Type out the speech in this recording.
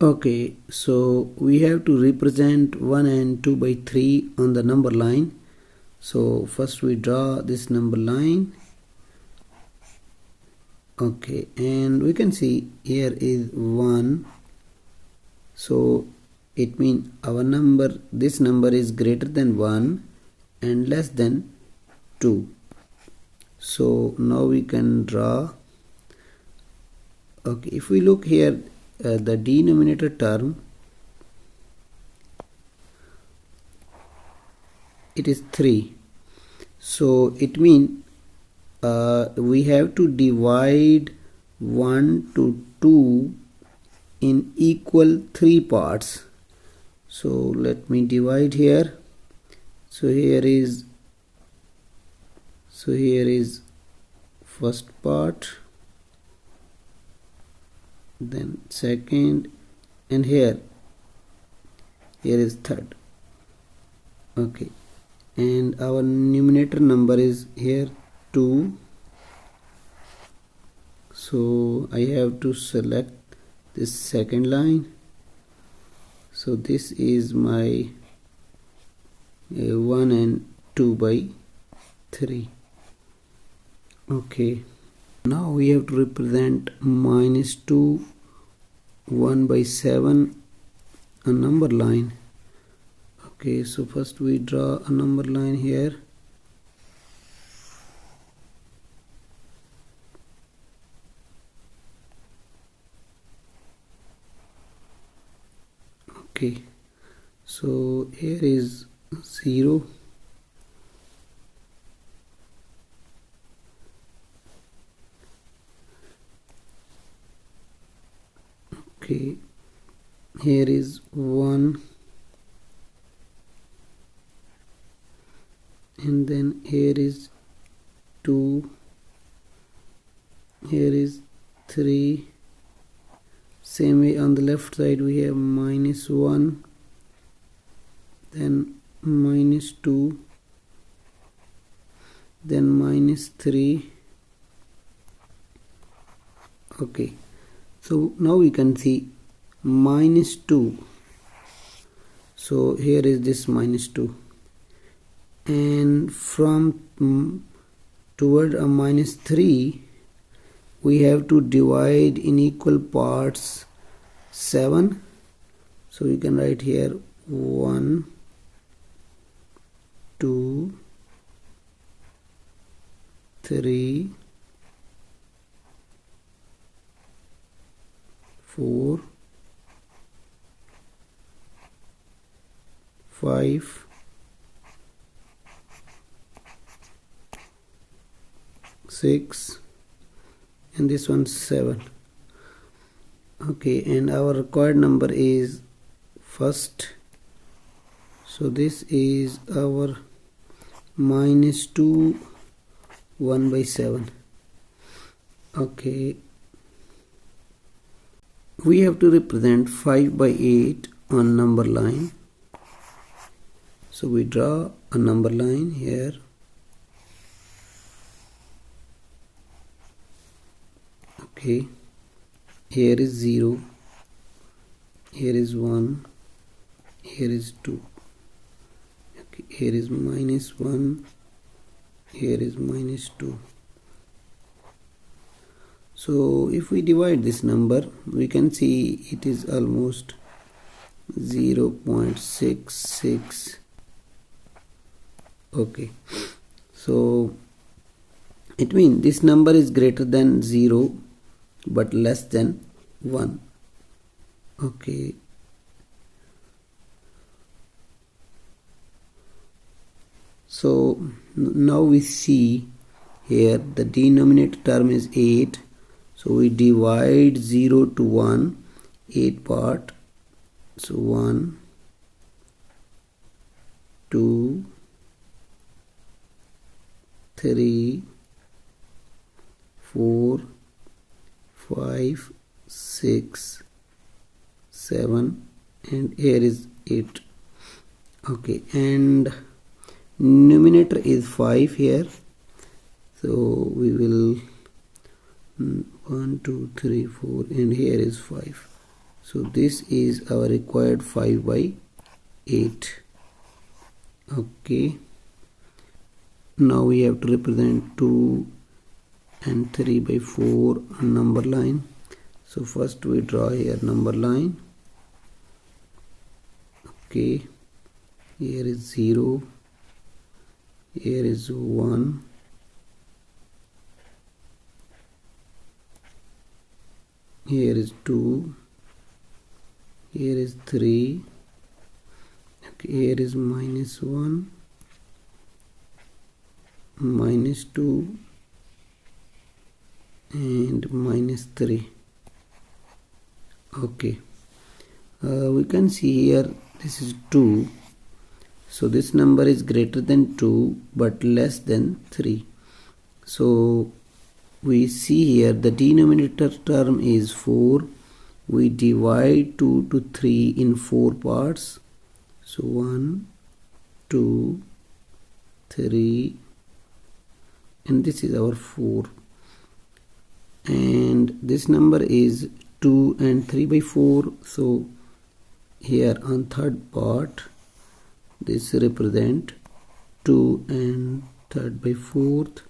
Okay, so we have to represent 1 and 2 by 3 on the number line. So first we draw this number line. Okay, and we can see here is 1. So it means our number, this number is greater than 1 and less than 2. So now we can draw. Okay, if we look here, the denominator term, it is 3. So it means we have to divide 1 to 2 in equal 3 parts. So let me divide here. So here is first part, then second, and here is third. Okay, and our numerator number is here 2. So I have to select this second line. So this is my 1 and 2 by 3. Okay, now we have to represent -2 1 by 7 a number line. Okay, so first we draw a number line here. Okay, so here is 0. Okay, here is 1, and then here is 2, here is 3. Same way on the left side we have -1, then -2, then -3. Okay, so now we can see -2. So here is this -2, and from toward a -3 we have to divide in equal parts 7. So we can write here 1, 2, 3, 4, 5, 6, and this one 7. Okay, and our required number is first. So this is our -2 1 by 7. Okay, we have to represent 5 by 8 on number line. So we draw a number line here. Okay, here is 0, here is 1, here is 2. Okay, here is -1, here is -2. So if we divide this number, we can see it is almost 0.66. Okay, so it means this number is greater than 0 but less than 1. Okay, so now we see here the denominator term is 8. So we divide 0 to 1, 8 part. So 1, 2, 3, 4, 5, 6, 7, and here is 8. Okay, and numerator is 5 here. So we will 1, 2, 3, 4, and here is 5. So this is our required 5 by 8. Okay, now we have to represent 2 and 3 by 4 on number line. So first we draw here number line. Okay, here is 0, here is 1, here is 2, here is 3, okay, here is -1, -2 and -3. Okay, we can see here this is 2, so this number is greater than 2 but less than 3. So we see here the denominator term is 4. We divide 2 to 3 in 4 parts. So 1, 2, 3, and this is our 4. And this number is 2 and 3 by 4. So here on third part, this represent 2 and 3 by 4th.